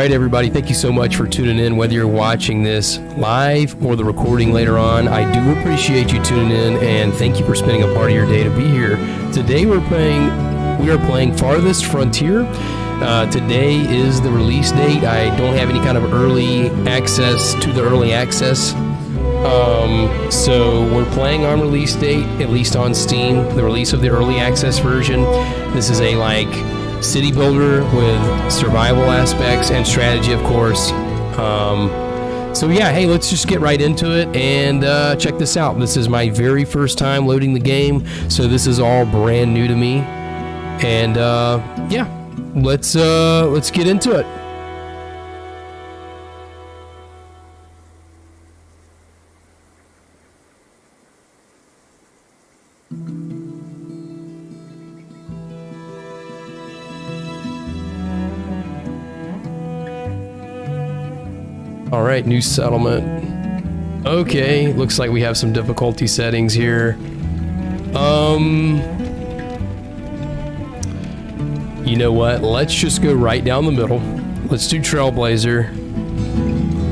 right, everybody, thank you so much for tuning in, whether you're watching this live or the recording later on. I do appreciate you tuning in, and thank you for spending a part of your day to be here. Today we are playing Farthest Frontier. Today is the release date. I don't have any kind of early access to the early access. So we're playing on release date, at least on Steam, the release of the early access version. This is a city builder with survival aspects and strategy, of course. So yeah, hey, let's just get right into it and check this out. This is my very first time loading the game, so this is all brand new to me. And yeah, let's get into it. All right, new settlement. Okay, looks like we have some difficulty settings here. You know what? Let's just go right down the middle. Let's do Trailblazer.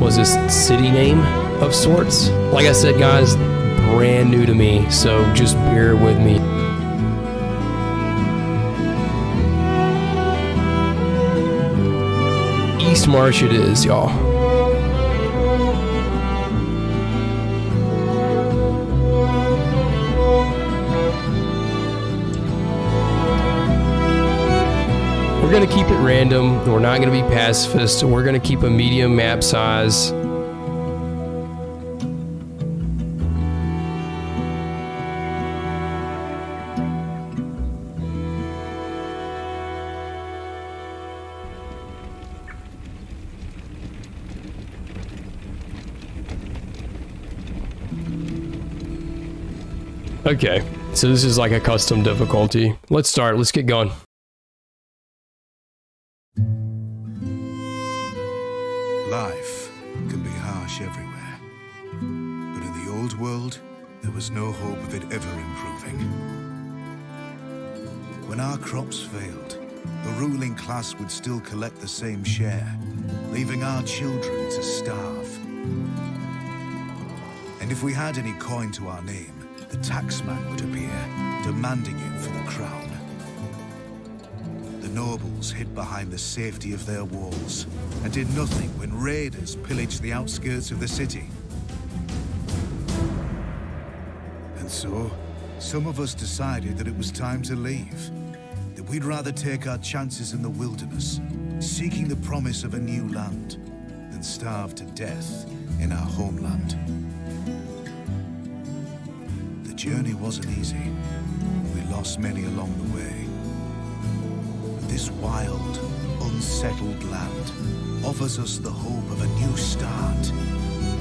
Was this city name of sorts? Like I said, guys, brand new to me, so just bear with me. East Marsh it is, y'all. We're going to keep it random. We're not going to be pacifist. We're going to keep a medium map size. Okay, so this is like a custom difficulty. Let's start. Let's get going. Life can be harsh everywhere, but in the old world, there was no hope of it ever improving. When our crops failed, the ruling class would still collect the same share, leaving our children to starve. And if we had any coin to our name, the taxman would appear, demanding it for the crown. The nobles hid behind the safety of their walls and did nothing when raiders pillaged the outskirts of the city. And so, some of us decided that it was time to leave, that we'd rather take our chances in the wilderness, seeking the promise of a new land, than starve to death in our homeland. The journey wasn't easy. We lost many along the way. This wild, unsettled land offers us the hope of a new start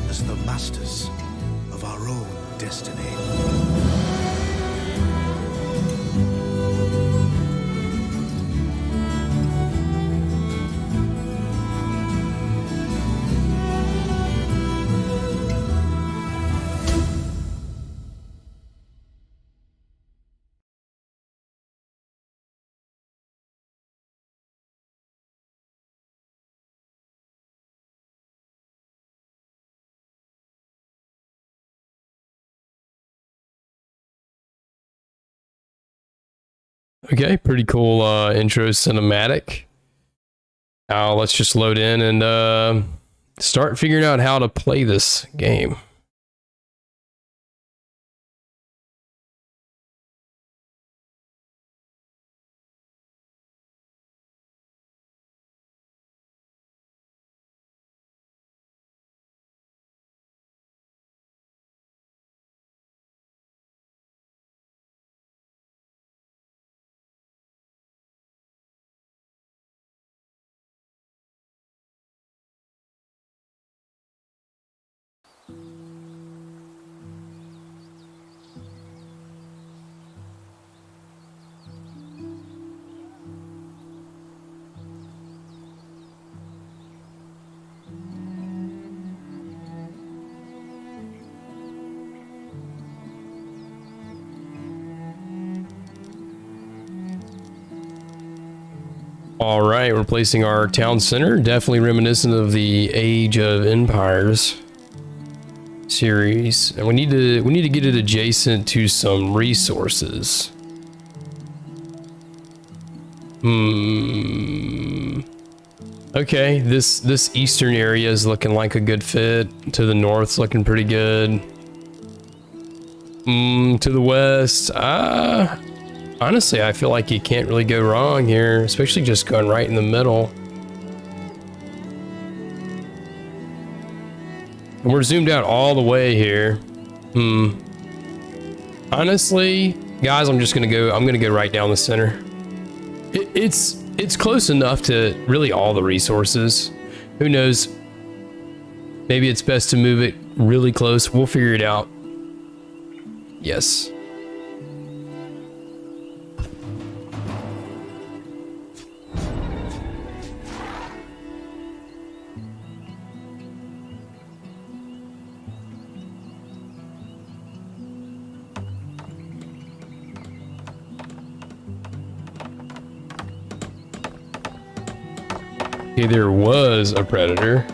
as the masters of our own destiny. Okay, pretty cool intro cinematic. Now let's just load in and start figuring out how to play this game. All right, we're placing our town center. Definitely reminiscent of the Age of Empires series, and we need to get it adjacent to some resources. Okay, this eastern area is looking like a good fit. To the north's looking pretty good. To the west, honestly, I feel like you can't really go wrong here, especially just going right in the middle. And we're zoomed out all the way here. Honestly, guys, I'm gonna go right down the center. It's close enough to really all the resources. Who knows? Maybe it's best to move it really close. We'll figure it out. Yes. Okay, there was a predator.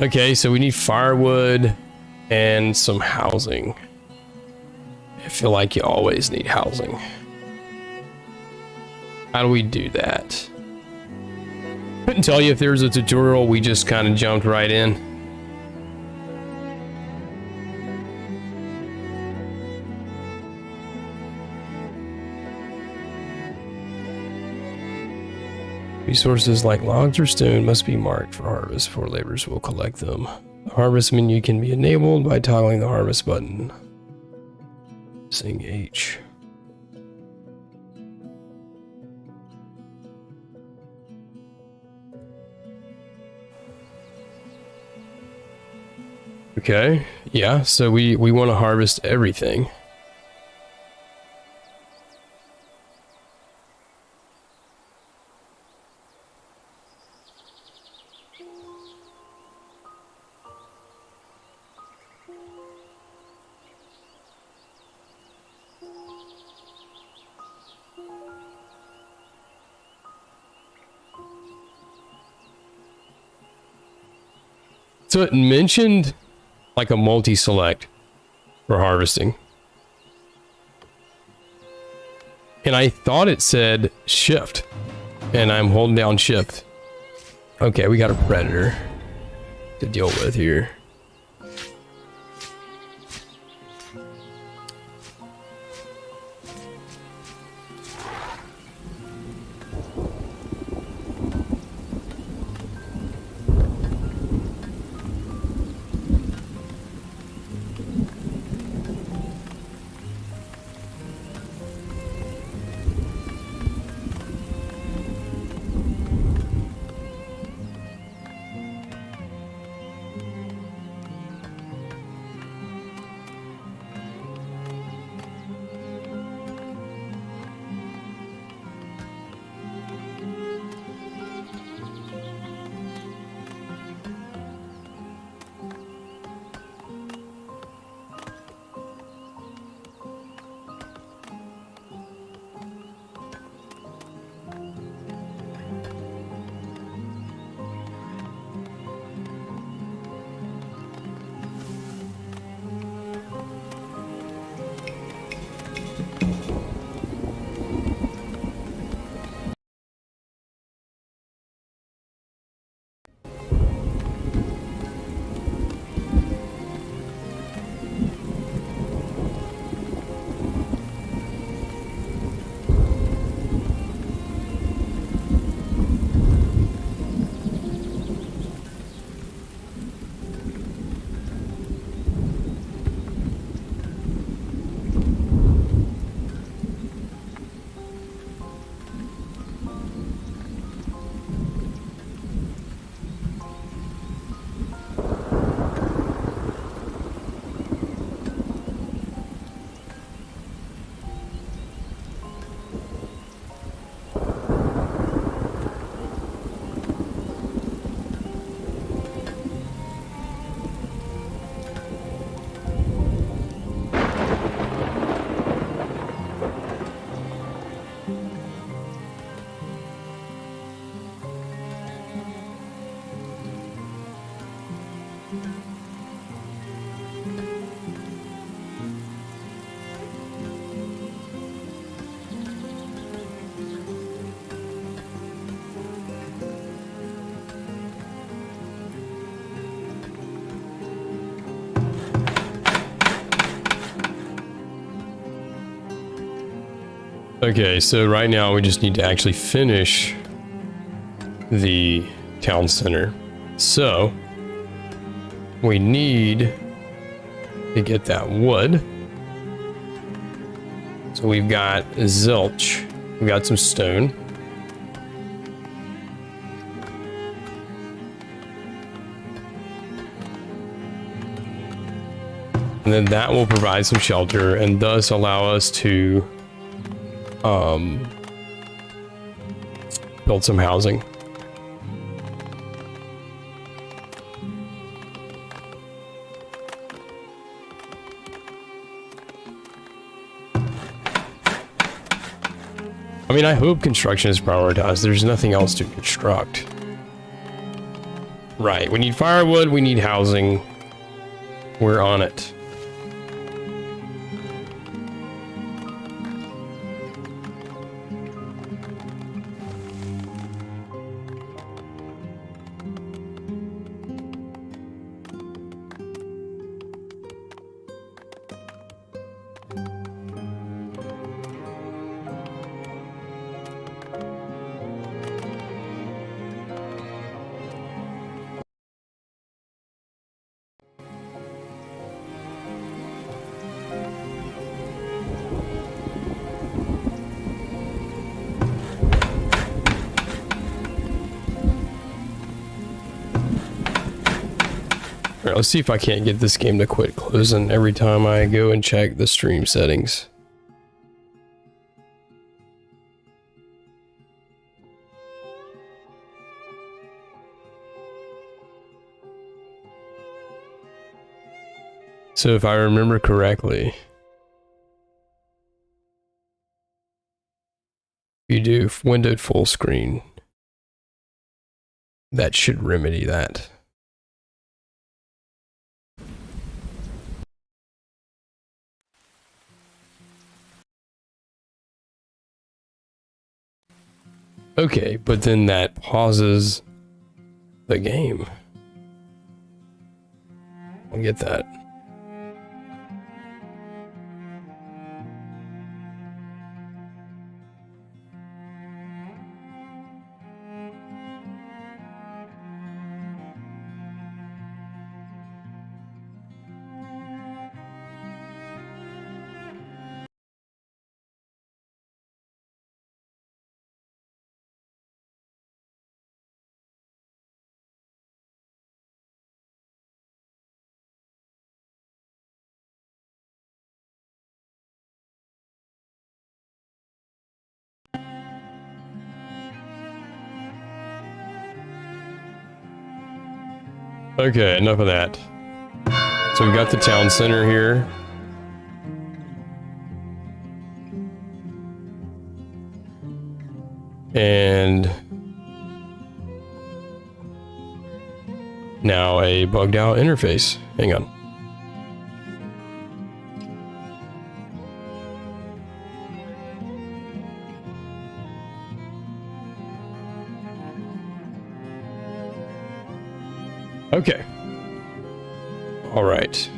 Okay, so we need firewood and some housing. I feel like you always need housing. How do we do that? Couldn't tell you if there was a tutorial, we just kind of jumped right in. Resources like logs or stone must be marked for harvest before laborers will collect them. The harvest menu can be enabled by toggling the harvest button. Pressing H. Okay, yeah, so we want to harvest everything. So it mentioned like a multi-select for harvesting. And I thought it said shift. And I'm holding down shift. Okay, we got a predator to deal with here. Okay, so right now we just need to actually finish the town center. So we need to get that wood. So we've got zilch. We got some stone. And then that will provide some shelter and thus allow us to build some housing. I mean, I hope construction is prioritized. There's nothing else to construct. Right, we need firewood, we need housing. We're on it. Alright, let's see if I can't get this game to quit closing every time I go and check the stream settings. So if I remember correctly, you do windowed full screen. That should remedy that. Okay, but then that pauses the game. I'll get that. Okay, enough of that. So we got the town center here. And now a bugged out interface. Hang on. Okay. All right.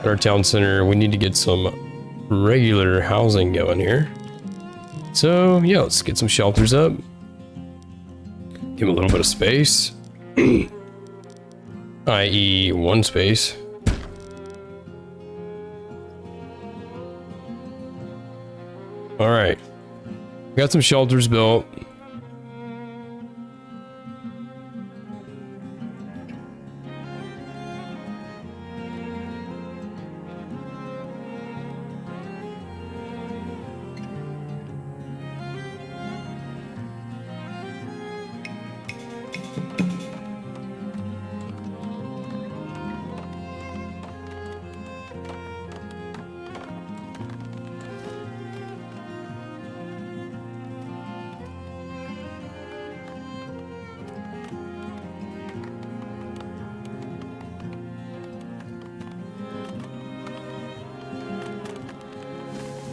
Our town center, we need to get some regular housing going here. So, yeah, let's get some shelters up. Give them a little bit of space. i.e. one space. All right. Got some shelters built.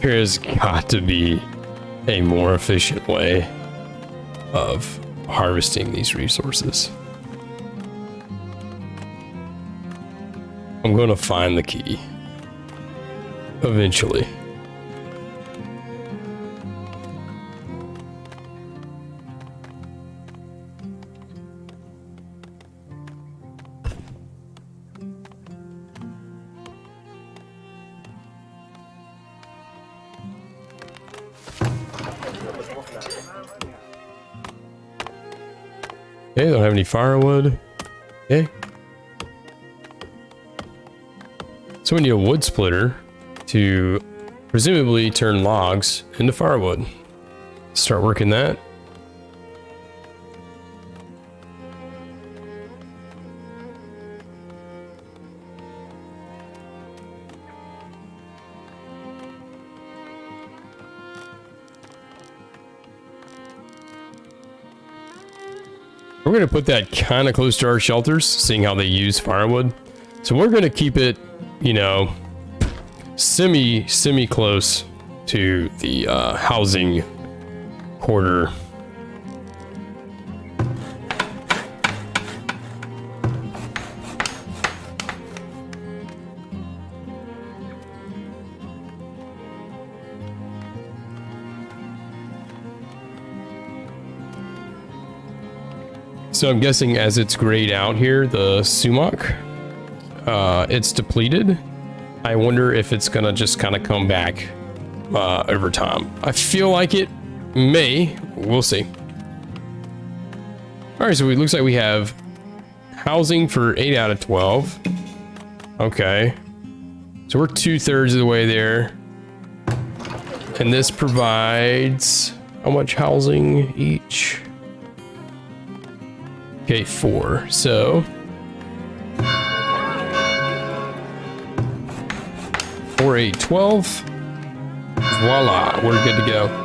There's got to be a more efficient way of harvesting these resources. I'm going to find the key. eventually. Okay, don't have any firewood. Okay. So we need a wood splitter to presumably turn logs into firewood. Start working that. We're going to put that kind of close to our shelters, seeing how they use firewood. So we're going to keep it, you know, semi close to the housing quarter. So I'm guessing as it's grayed out here, the sumac, it's depleted. I wonder if it's gonna just kind of come back over time. I feel like it may. We'll see. All right, so it looks like we have housing for 8 out of 12. Okay. So we're 2/3 of the way there. And this provides how much housing each? Okay, 4. So 4, 8, 12. Voila, we're good to go.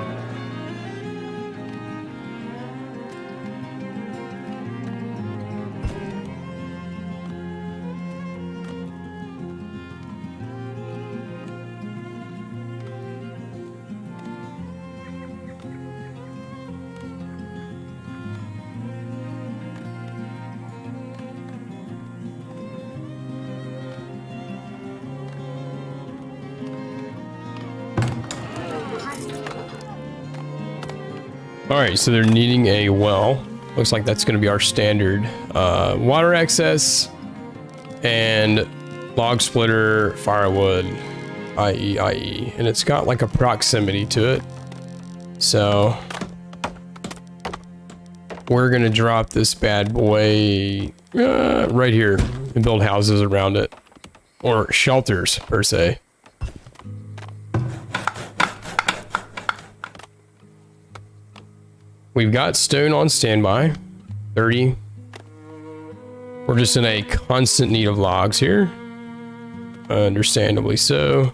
All right, so they're needing a well. Looks like that's going to be our standard water access and log splitter, firewood, IE. And it's got like a proximity to it. So we're going to drop this bad boy right here and build houses around it, or shelters per se. We've got stone on standby, 30. We're just in a constant need of logs here. Understandably so.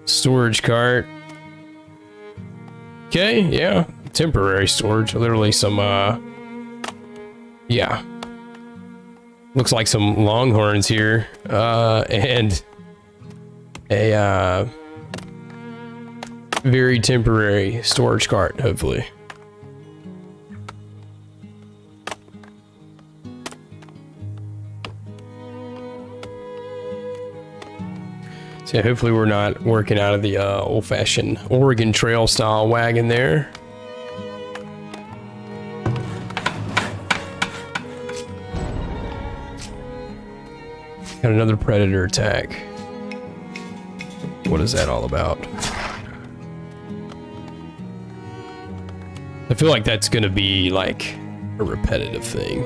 Storage cart. Okay, yeah. Temporary storage. Literally some, yeah. Looks like some longhorns here. And a, very temporary storage cart, hopefully. So hopefully we're not working out of the old-fashioned Oregon Trail style wagon there. Got another predator attack. What is that all about? I feel like that's gonna be like a repetitive thing.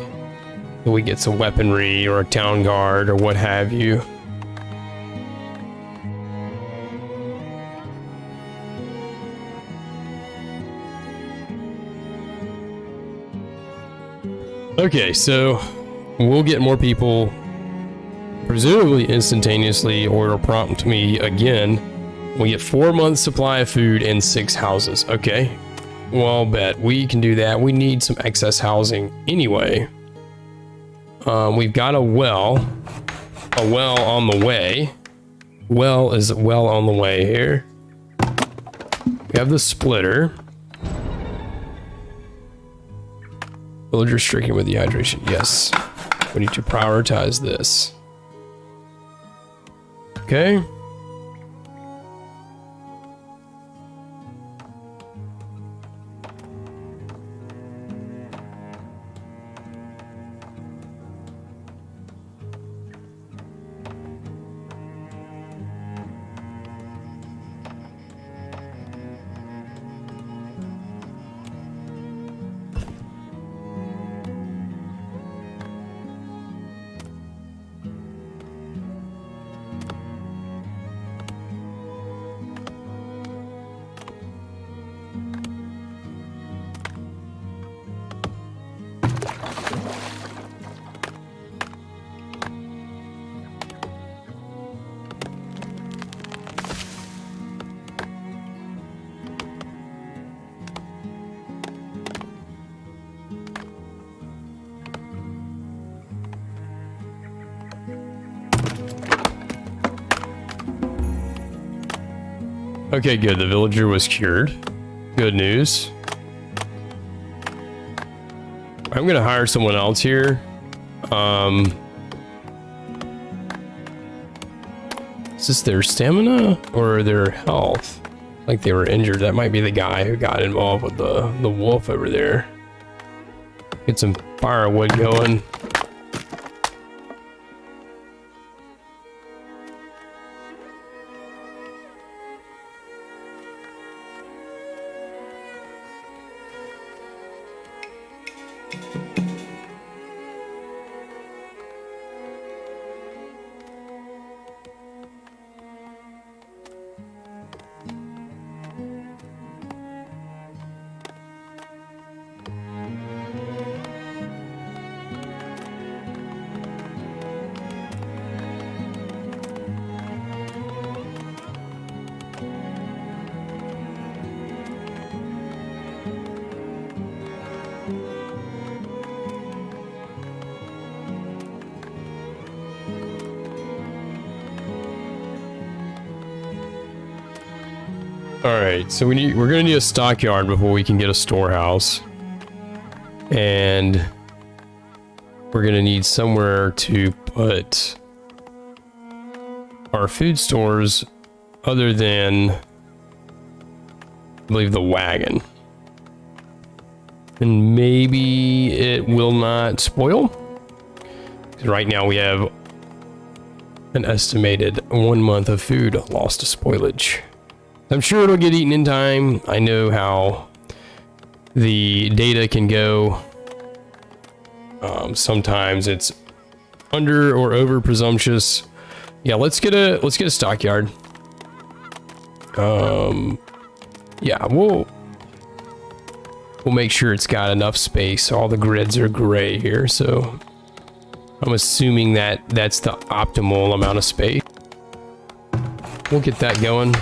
We get some weaponry or a town guard or what have you. Okay, so we'll get more people, presumably instantaneously, or it'll prompt me again. We get 4 months supply of food and 6 houses. Okay, well, bet we can do that. We need some excess housing anyway. We've got a well on the way. Well is well on the way here. We have the splitter. Villager stricken with dehydration. Yes. We need to prioritize this. Okay. Okay, good. The villager was cured. Good news. I'm gonna hire someone else here. Is this their stamina or their health? Like they were injured. That might be the guy who got involved with the wolf over there. Get some firewood going. Alright, so we're gonna need a stockyard before we can get a storehouse. And we're gonna need somewhere to put our food stores other than, I believe, the wagon. And maybe it will not spoil. Right now we have an estimated 1 month of food lost to spoilage. I'm sure it'll get eaten in time. I know how the data can go. Sometimes it's under or over presumptuous. Yeah, let's get a stockyard. Yeah, we'll make sure it's got enough space. All the grids are gray here, so I'm assuming that that's the optimal amount of space. We'll get that going.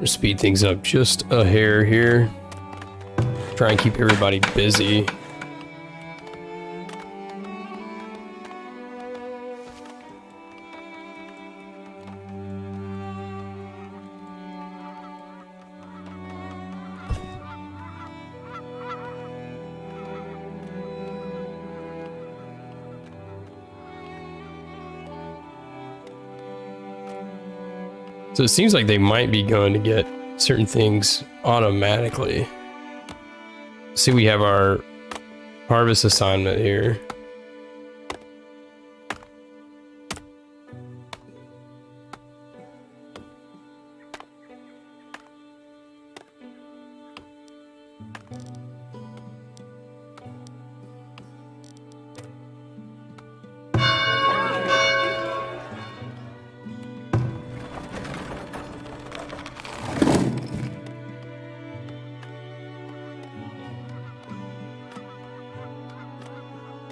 Speed things up just a hair here. Try and keep everybody busy. So it seems like they might be going to get certain things automatically. See, we have our harvest assignment here.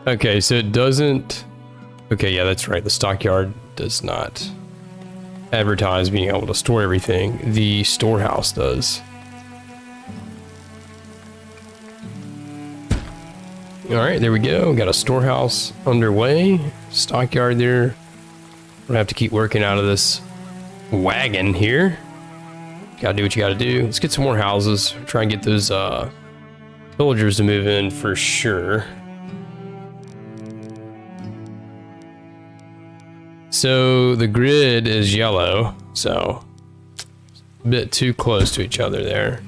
Okay, so it doesn't... Okay, yeah, that's right. The stockyard does not advertise being able to store everything. The storehouse does. Alright, there we go. Got a storehouse underway. Stockyard there. We're gonna have to keep working out of this wagon here. Gotta do what you gotta do. Let's get some more houses. Try and get those villagers to move in for sure. So the grid is yellow, so a bit too close to each other there.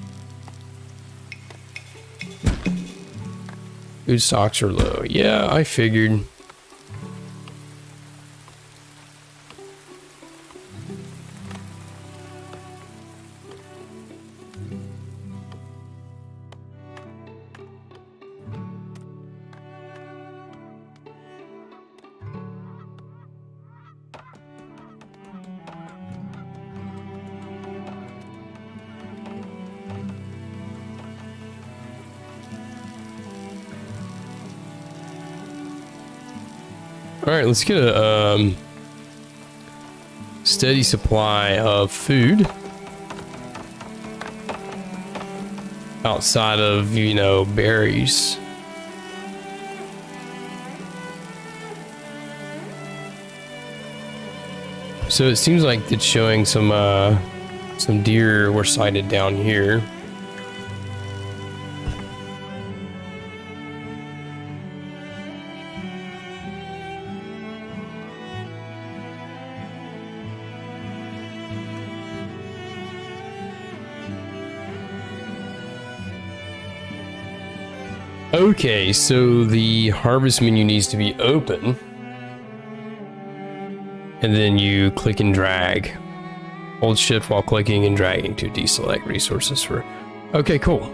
Food stocks are low. Yeah, I figured. All right, let's get a steady supply of food outside of, you know, berries. So it seems like it's showing some deer were sighted down here. Okay, so the harvest menu needs to be open. And then you click and drag. Hold shift while clicking and dragging to deselect resources for... Okay, cool.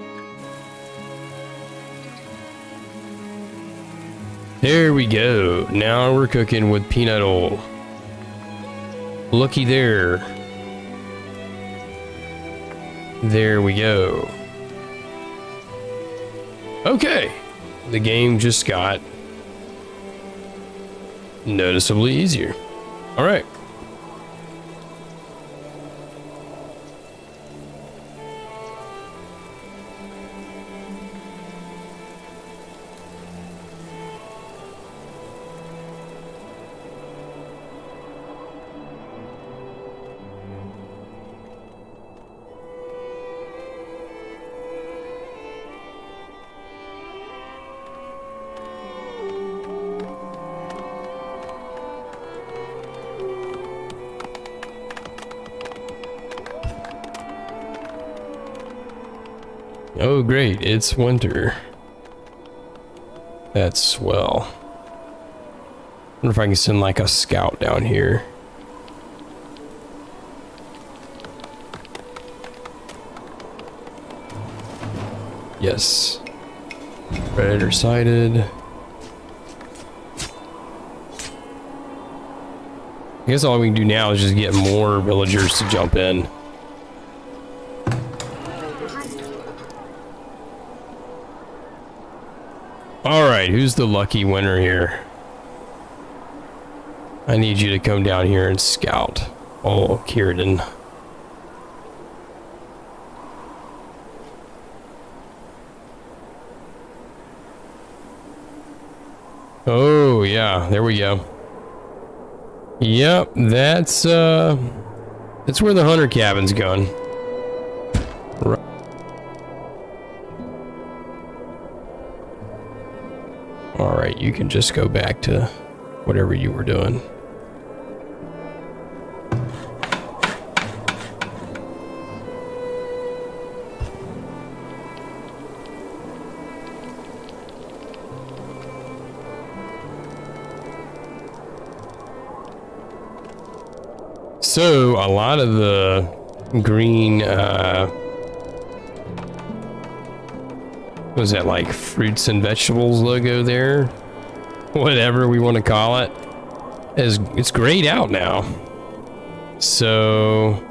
There we go. Now we're cooking with peanut oil. Looky there. There we go. Okay. The game just got noticeably easier. All right. Oh great, it's winter. That's swell. Wonder if I can send like a scout down here. Yes. Predator sighted. I guess all we can do now is just get more villagers to jump in. Alright, who's the lucky winner here? I need you to come down here and scout. Oh, Kieran. Oh, yeah, there we go. Yep, that's where the hunter cabin's going. Right. Alright, you can just go back to whatever you were doing. So, a lot of the green, was that like fruits and vegetables logo there? Whatever we want to call it. It's grayed out now. So,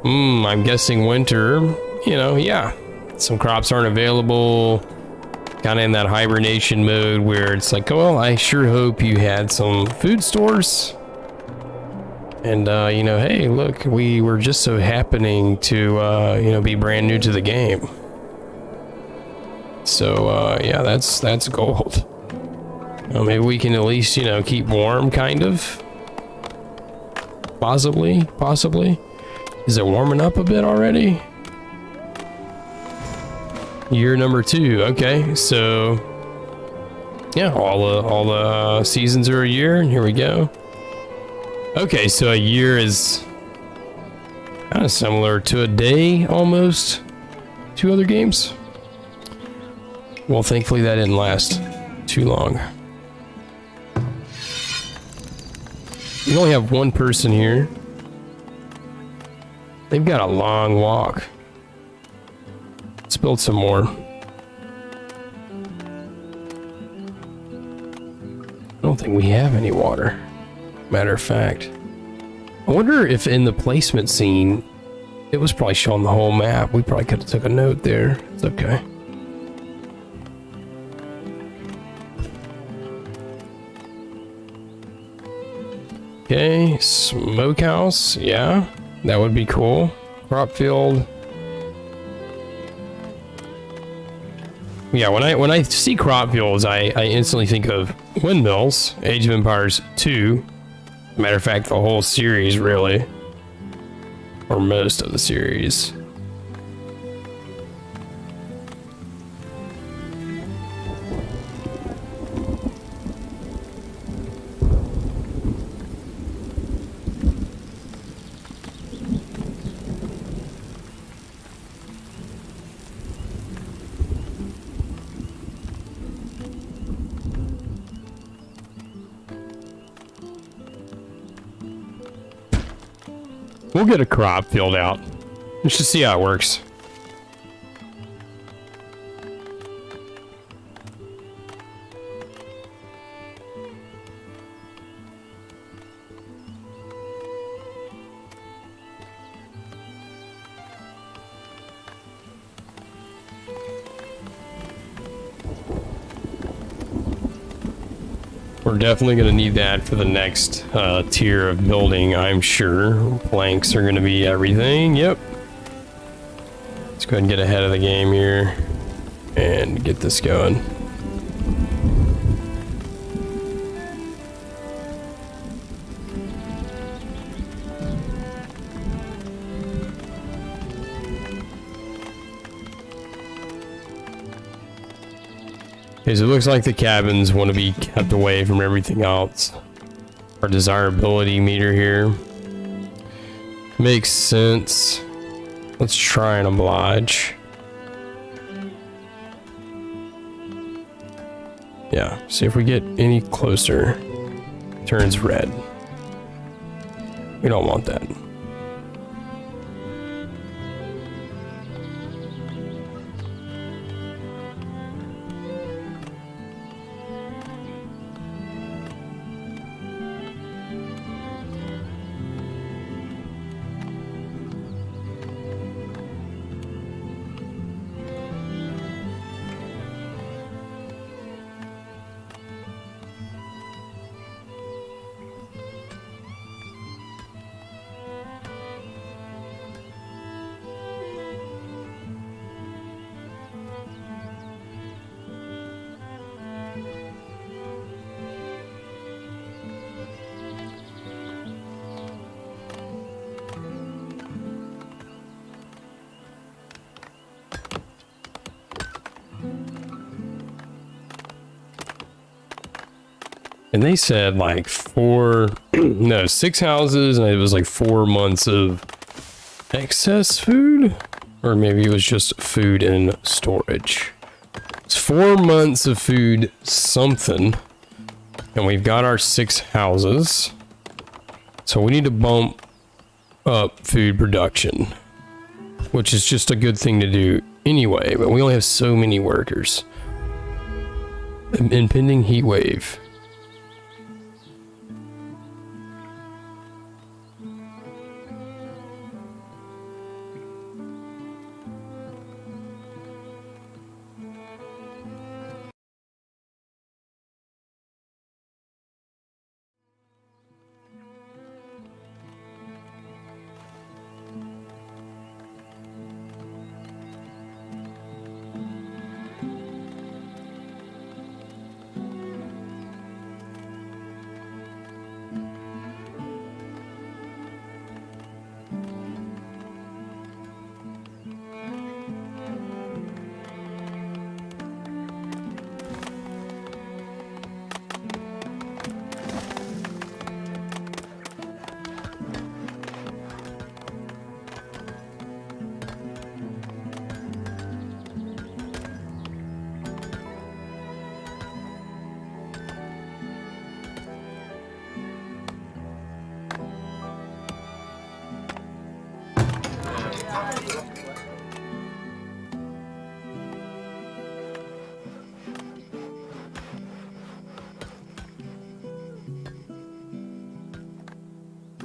I'm guessing winter, you know, yeah. Some crops aren't available. Kind of in that hibernation mode where it's like, oh, well, I sure hope you had some food stores. And, you know, hey, look, we were just so happening to, you know, be brand new to the game. So, yeah, that's gold. Maybe we can at least, you know, keep warm, kind of. Possibly. Is it warming up a bit already? Year number 2, okay, so... yeah, all the seasons are a year, and here we go. Okay, so a year is kind of similar to a day, almost, to other games. Well, thankfully that didn't last too long. We only have one person here. They've got a long walk. Let's build some more. I don't think we have any water. Matter of fact, I wonder if in the placement scene, it was probably showing the whole map. We probably could have took a note there. It's okay. Okay, smokehouse, yeah, that would be cool. Crop field. Yeah, when I see crop fields, I instantly think of windmills, Age of Empires 2. Matter of fact, the whole series, really. Or most of the series. We'll get a crop field out. Let's just see how it works. We're definitely going to need that for the next tier of building, I'm sure. Planks are going to be everything. Yep. Let's go ahead and get ahead of the game here and get this going. Okay, so it looks like the cabins want to be kept away from everything else. Our desirability meter here makes sense. Let's try and oblige. Yeah, see if we get any closer. It turns red. We don't want that. And they said like 6 houses, and it was like 4 months of excess food, or maybe it was just food in storage. It's 4 months of food something, and we've got our 6 houses, so we need to bump up food production, which is just a good thing to do anyway, but we only have so many workers. Impending heat wave.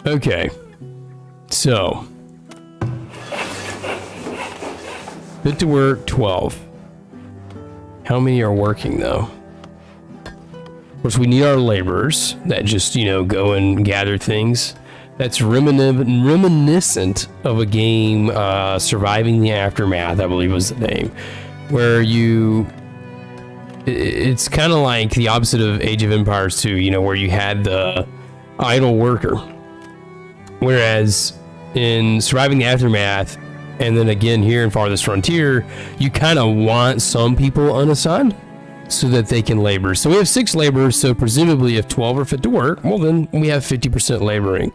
Okay, so fit to work 12. How many are working though? course, we need our laborers that just, you know, go and gather things. That's reminiscent of a game, Surviving the Aftermath, I believe was the name, where it's kind of like the opposite of Age of Empires 2, you know, where you had the idle worker. Whereas in Surviving the Aftermath, and then again here in Farthest Frontier, you kind of want some people unassigned so that they can labor. So we have 6 laborers, so presumably if 12 are fit to work, well then we have 50% laboring.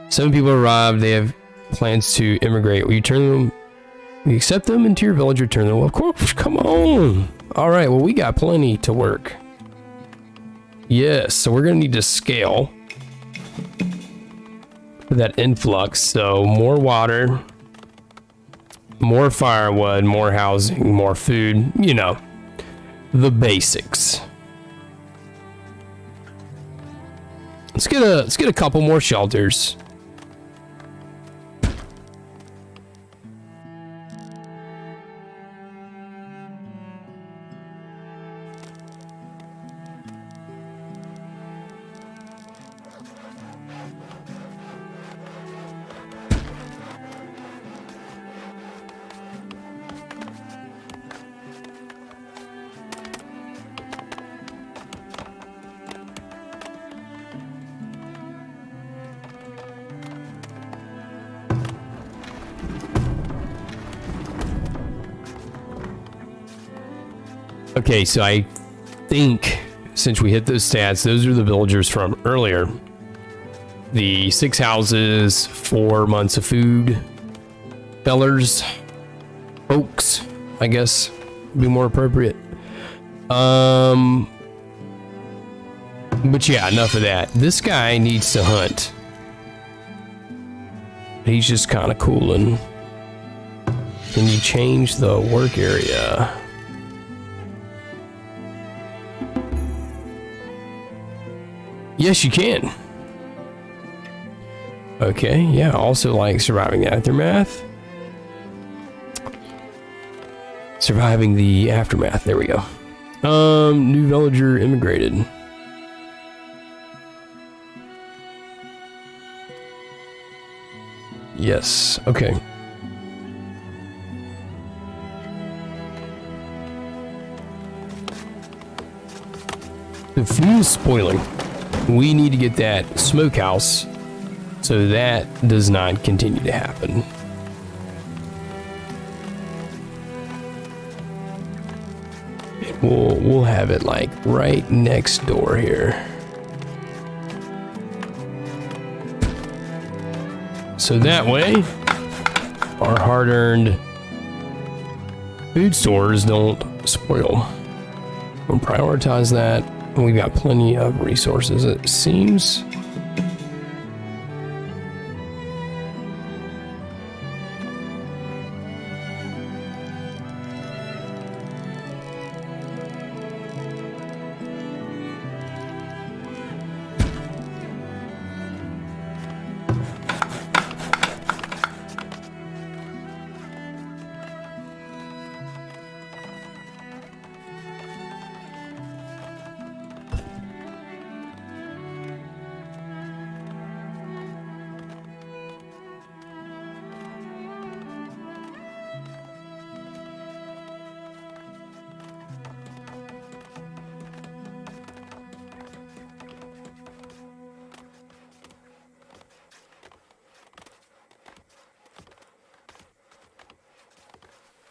7 people arrived, they have plans to immigrate. Will you turn them, we accept them into your village, return them? Well, of course, come on. All right, well, we got plenty to work. Yes, so we're gonna need to scale for that influx. So more water, more firewood, more housing, more food, you know, the basics. Let's get a couple more shelters. Okay, so I think since we hit those stats, those are the villagers from earlier. The 6 houses, 4 months of food. Fellers, folks, I guess, would be more appropriate. But yeah, enough of that. This guy needs to hunt. He's just kind of cooling. Can you change the work area? Yes, you can. Okay, yeah, also like Surviving the Aftermath. Surviving the Aftermath, there we go. New villager immigrated. Yes, okay. The food is spoiling. We need to get that smokehouse so that does not continue to happen. We'll have it like right next door here. So that way our hard-earned food stores don't spoil. We'll prioritize that. We've got plenty of resources, it seems.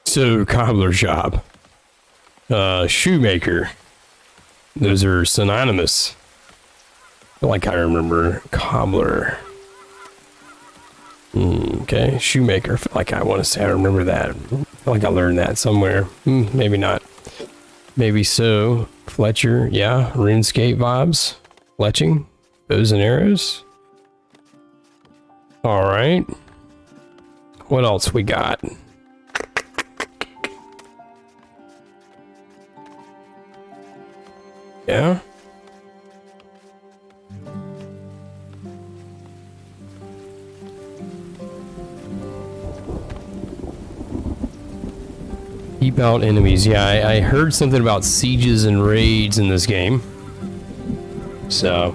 So, cobbler shop, shoemaker, those are synonymous. I feel like I remember cobbler. Okay, shoemaker, I feel like I want to say I remember that. I feel like I learned that somewhere. Maybe not. Maybe so. Fletcher, yeah, RuneScape vibes. Fletching, bows and arrows. All right. What else we got? Yeah. Keep out enemies. Yeah, I heard something about sieges and raids in this game. So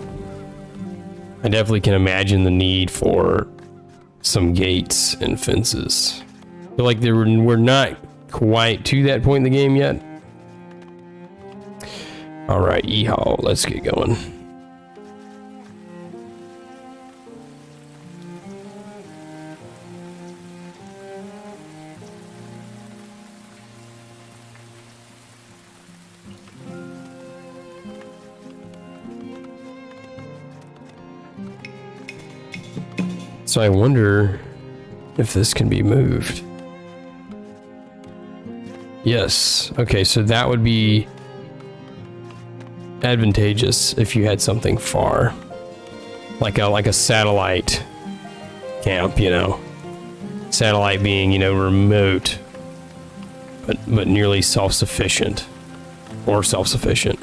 I definitely can imagine the need for some gates and fences. I feel like we're not quite to that point in the game yet. All right, yeehaw, let's get going. So I wonder if this can be moved. Yes. Okay, so that would be advantageous if you had something far, like a satellite camp, you know. Satellite being, you know, remote, but nearly self-sufficient or self-sufficient.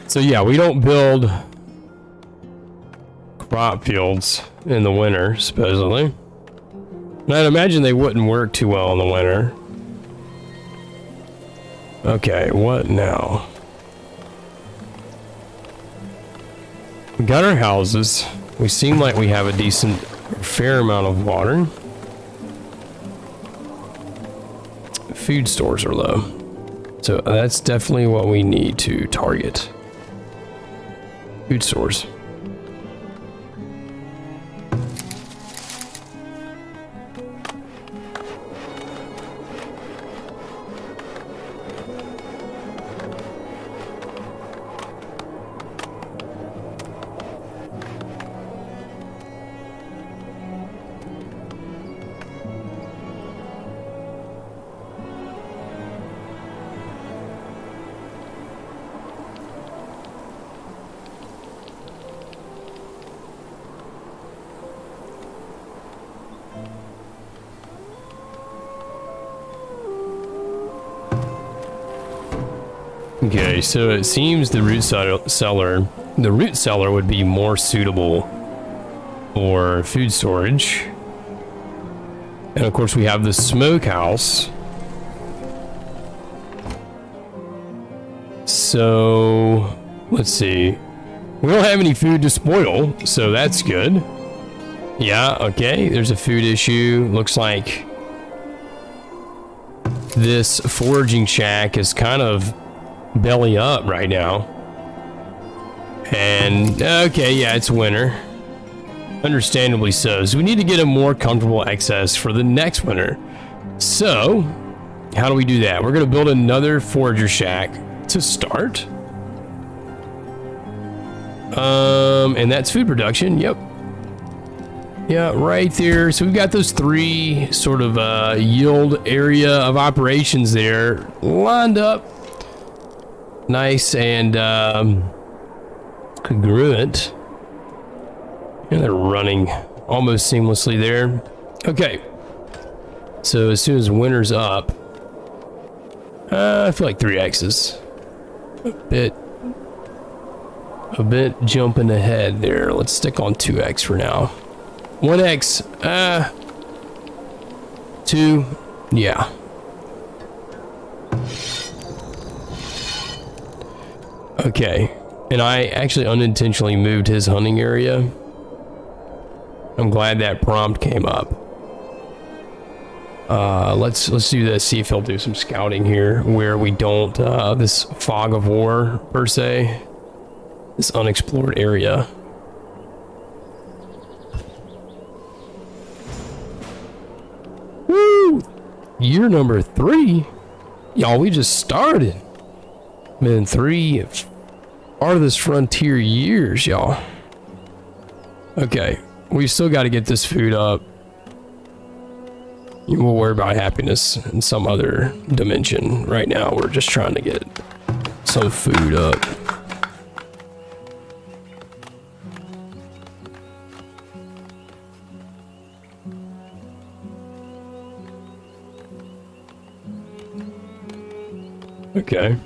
So yeah, we don't build crop fields in the winter, supposedly. And I'd imagine they wouldn't work too well in the winter. Okay, what now? We got our houses. We seem like we have a decent, fair amount of water. Food stores are low. So that's definitely what we need to target. Food stores. Okay, so it seems the root cellar would be more suitable for food storage. And of course we have the smokehouse. So, let's see. We don't have any food to spoil, so that's good. Yeah, okay, there's a food issue. Looks like this foraging shack is kind of belly up right now. And okay, yeah, it's winter, understandably so. So we need to get a more comfortable access for the next winter. So how do we do that? We're gonna build another forager shack to start. And that's food production. Yep. Yeah, right there. So we've got those three sort of yield area of operations there lined up. Nice and congruent. And they're running almost seamlessly there. Okay. So as soon as winter's up, I feel like 3X's. A bit jumping ahead there. Let's stick on 2X for now. 1X, 2, yeah. Okay, and I actually unintentionally moved his hunting area. I'm glad that prompt came up. Let's do this, see if he'll do some scouting here where we don't, this fog of war, per se. This unexplored area. Woo! Year number 3? Y'all, we just started. Been 3 Farthest Frontier years, y'all. Okay, we still got to get this food up. We'll worry about happiness in some other dimension. Right now, we're just trying to get some food up. Okay.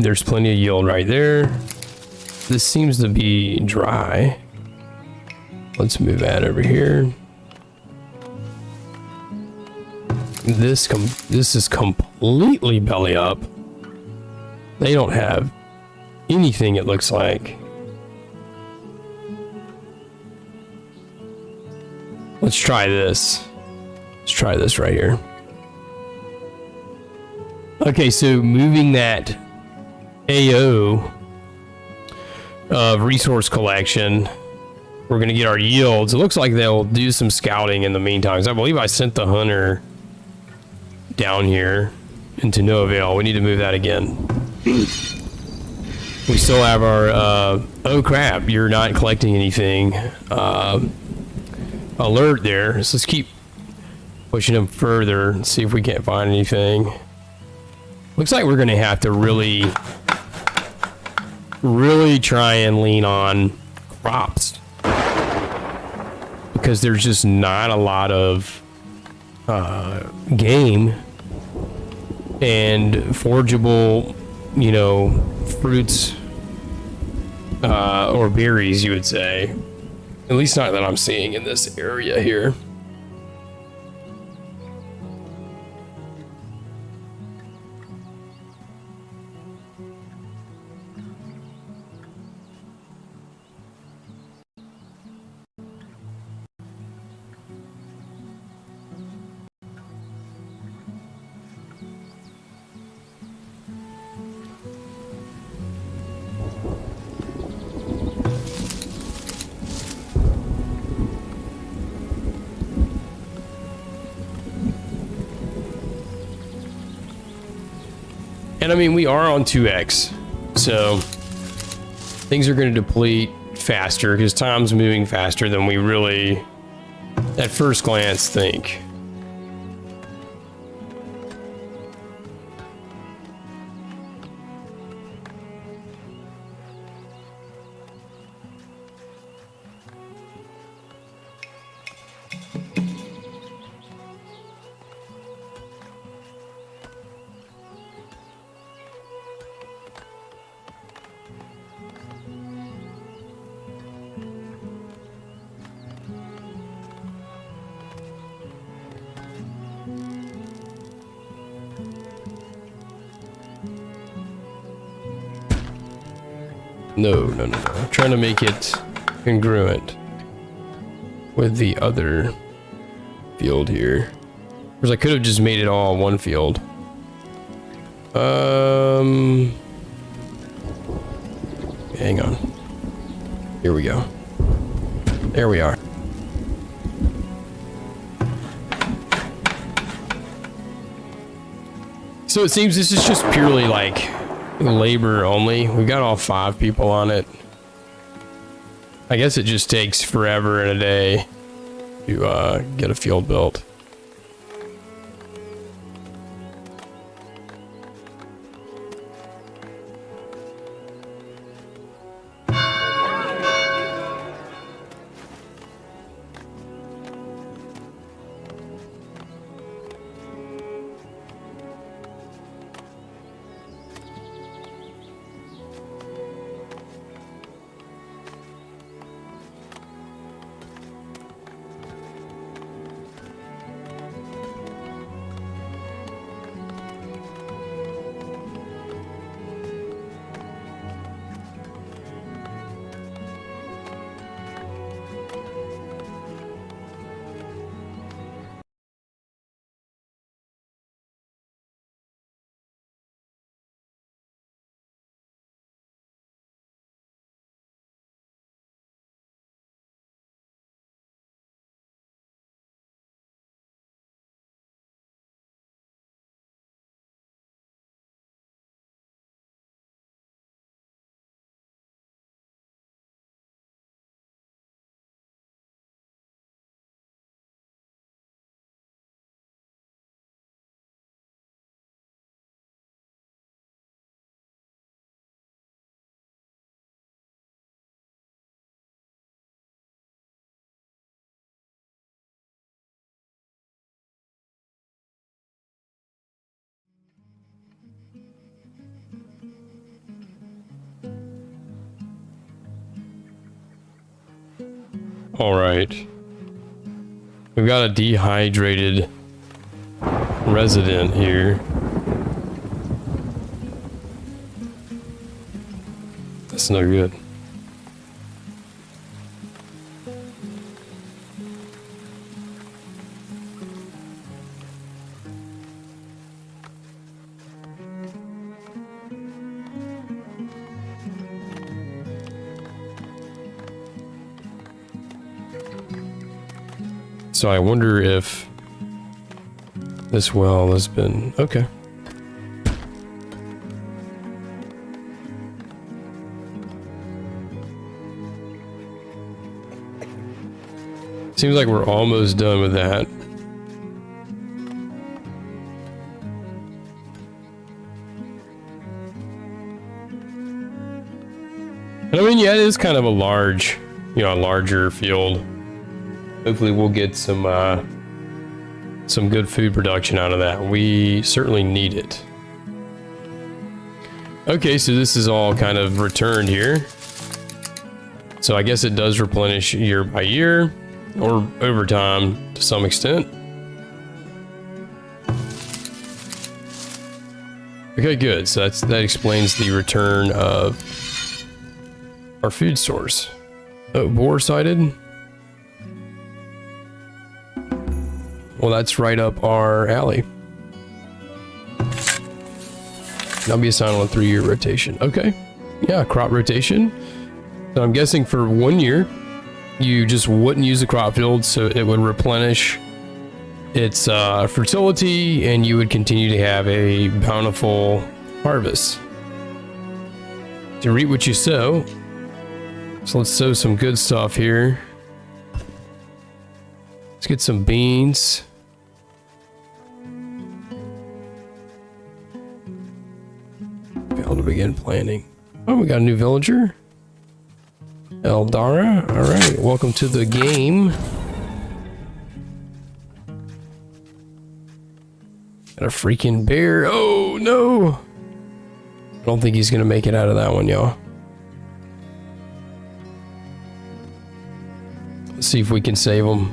There's plenty of yield right there. This seems to be dry. Let's move that over here. This is completely belly up. They don't have anything, it looks like. Let's try this. Let's try this right here. Okay, so moving that AO of resource collection, we're going to get our yields. It looks like they'll do some scouting in the meantime. I believe I sent the hunter down here into no avail. We need to move that again. We still have our, oh crap, you're not collecting anything, alert there. So let's keep pushing them further and see if we can't find anything. Looks like we're going to have to really try and lean on crops, because there's just not a lot of game and forgeable, you know, fruits or berries, you would say. At least not that I'm seeing in this area here. And I mean, we are on 2x, so things are going to deplete faster because time's moving faster than we really, at first glance, think. No. I'm trying to make it congruent with the other field here. Because I could have just made it all one field. Hang on. Here we go. There we are. So it seems this is just purely like labor only. We've got all 5 people on it. I guess it just takes forever and a day to get a field built. All right. We've got a dehydrated resident here. That's no good. So I wonder if this well has been... Okay. Seems like we're almost done with that. And I mean, yeah, it is kind of a large, you know, a larger field. Hopefully we'll get some good food production out of that. We certainly need it. Okay, so this is all kind of returned here. So I guess it does replenish year by year, or over time to some extent. Okay, good. So that explains the return of our food source. Oh, boar sighted. Well, that's right up our alley. That'll be assigned on a 3-year rotation. Okay. Yeah, crop rotation. So I'm guessing for 1 year, you just wouldn't use the crop field, so it would replenish its fertility, and you would continue to have a bountiful harvest. To reap what you sow. So let's sow some good stuff here. Let's get some beans. Failed to begin planting. Oh, we got a new villager. Eldara. All right, welcome to the game. Got a freaking bear. Oh no! I don't think he's gonna make it out of that one, y'all. Let's see if we can save him.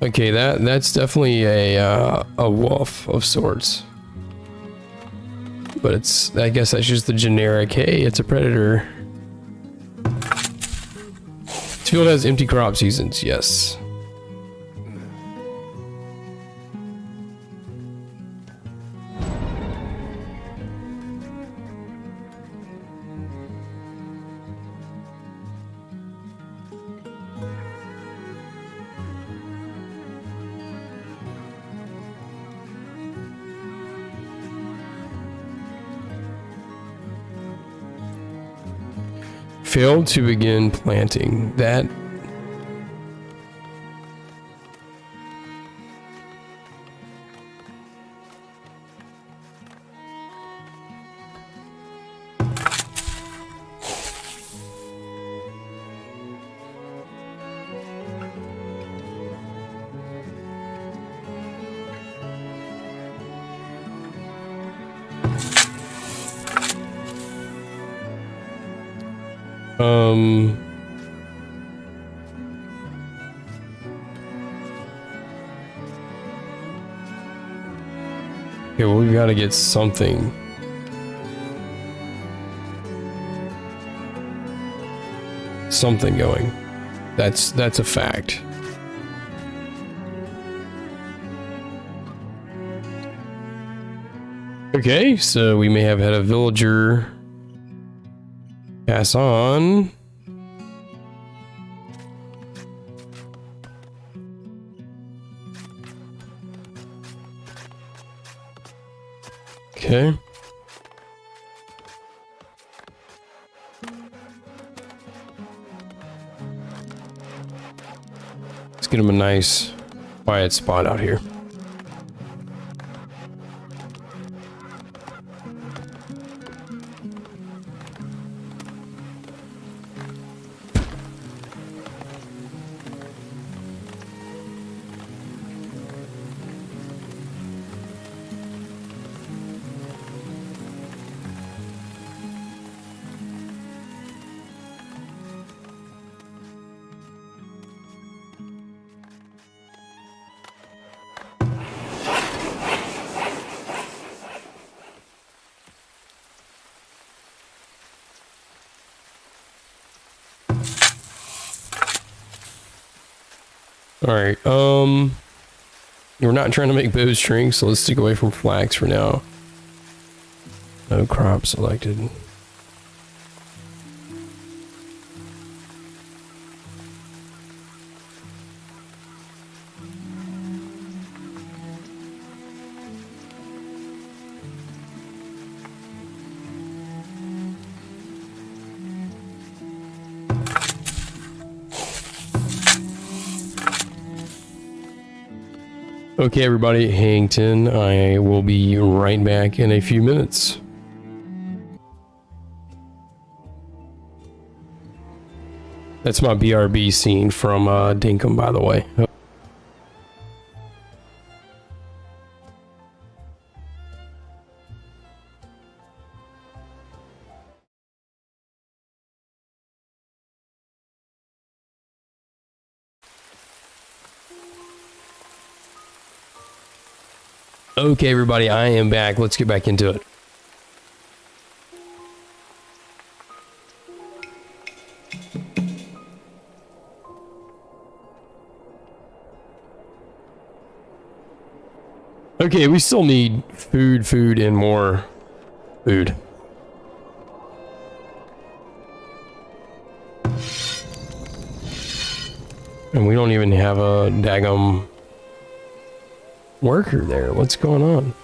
Okay, that's definitely a wolf of sorts. But I guess that's just the generic, hey, it's a predator. This field has empty crop seasons, yes. Failed to begin planting. That okay, well, we've got to get something. Something going. That's a fact. Okay, so we may have had a villager pass on. Okay. Let's get him a nice quiet spot out here. All right. We're not trying to make bowstrings, so let's stick away from flax for now. No crop selected. Okay, everybody, Hangton. I will be right back in a few minutes. That's my BRB scene from Dinkum, by the way. Okay, everybody, I am back. Let's get back into it. Okay, we still need food, and more food. And we don't even have a daggum worker there. What's going on?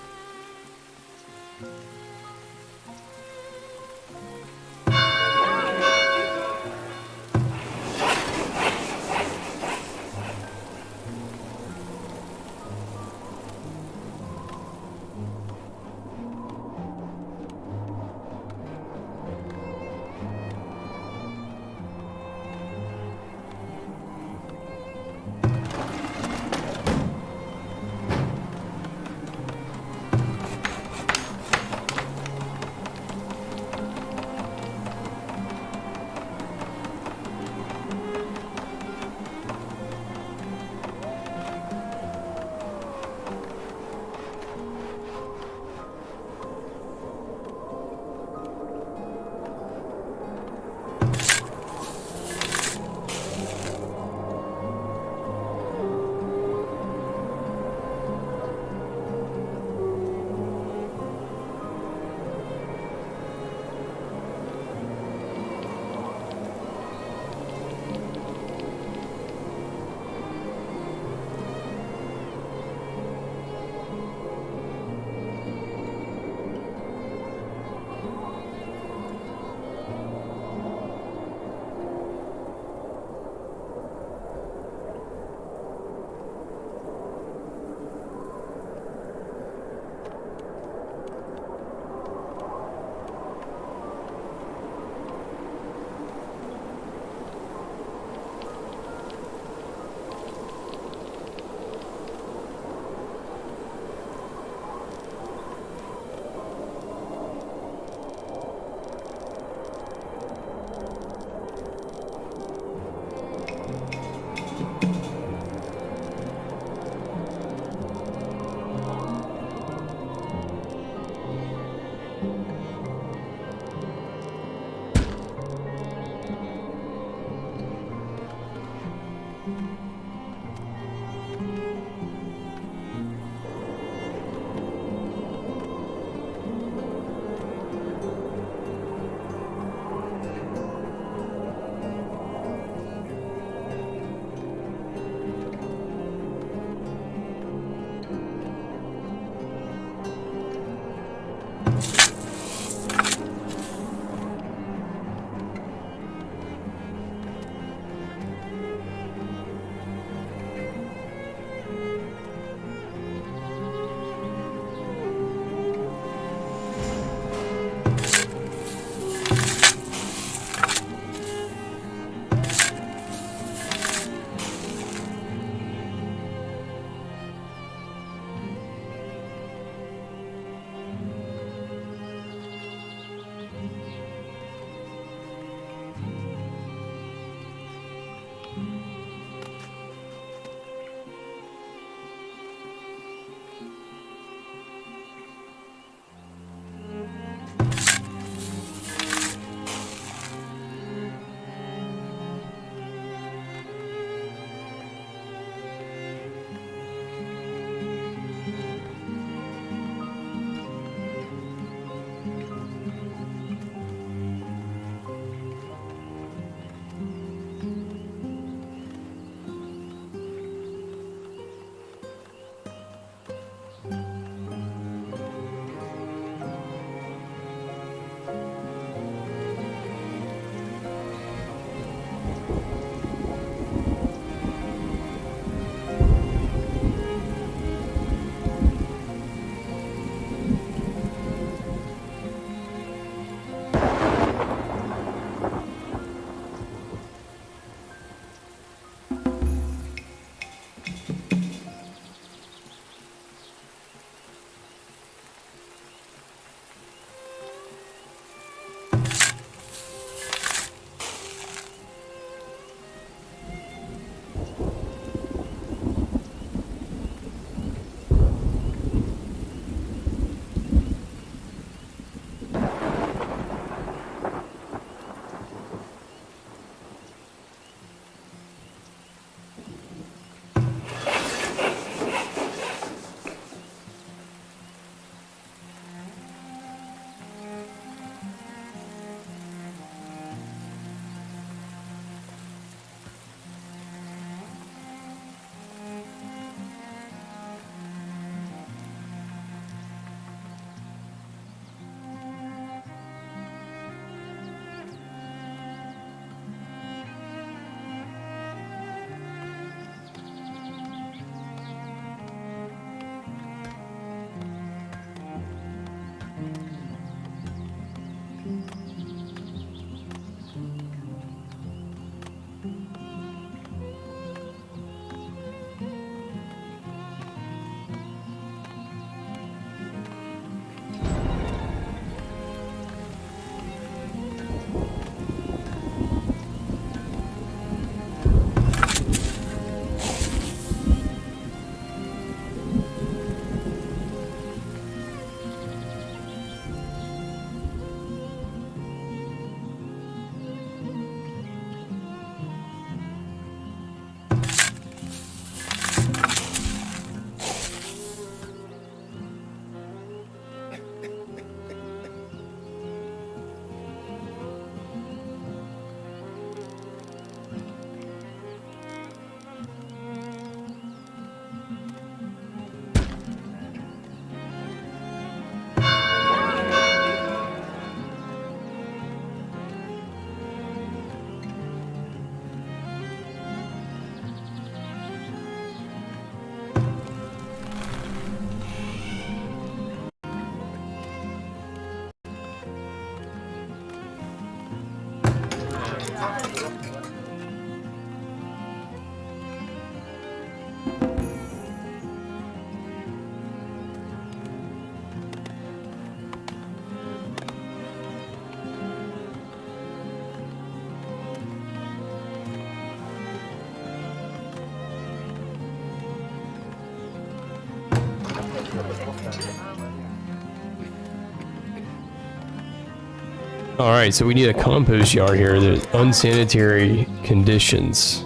All right, so we need a compost yard here. There's unsanitary conditions.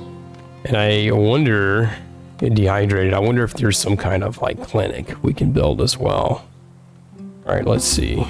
And I wonder, get dehydrated, I wonder if there's some kind of like clinic we can build as well. All right, let's see.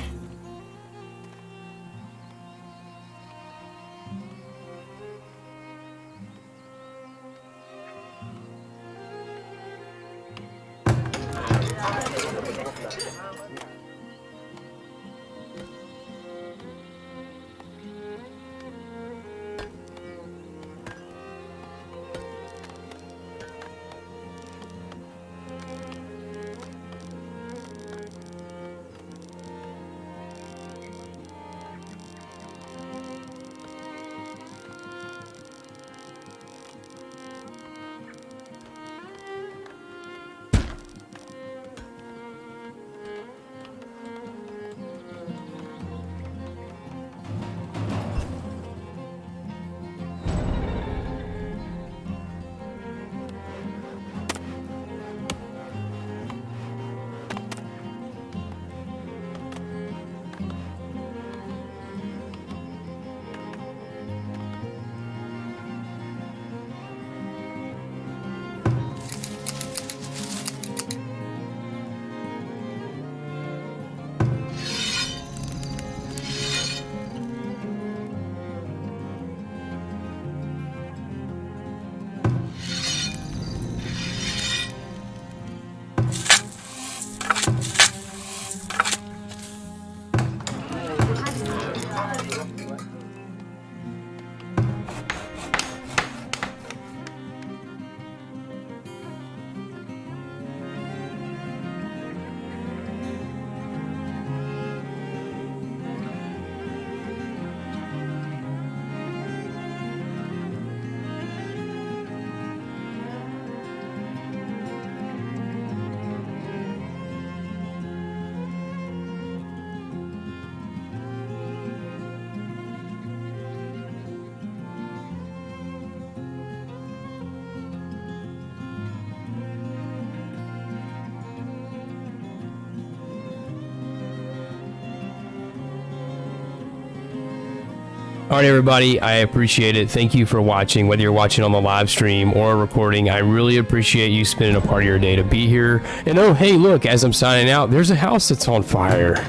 All right, everybody, I appreciate it. Thank you for watching, whether you're watching on the live stream or a recording. I really appreciate you spending a part of your day to be here. And oh, hey, look, as I'm signing out, there's a house that's on fire.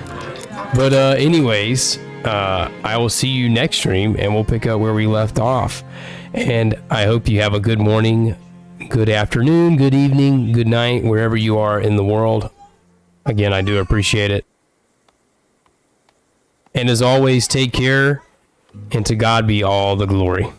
But anyways, I will see you next stream, and we'll pick up where we left off. And I hope you have a good morning, good afternoon, good evening, good night, wherever you are in the world. Again, I do appreciate it. And as always, take care, and to God be all the glory.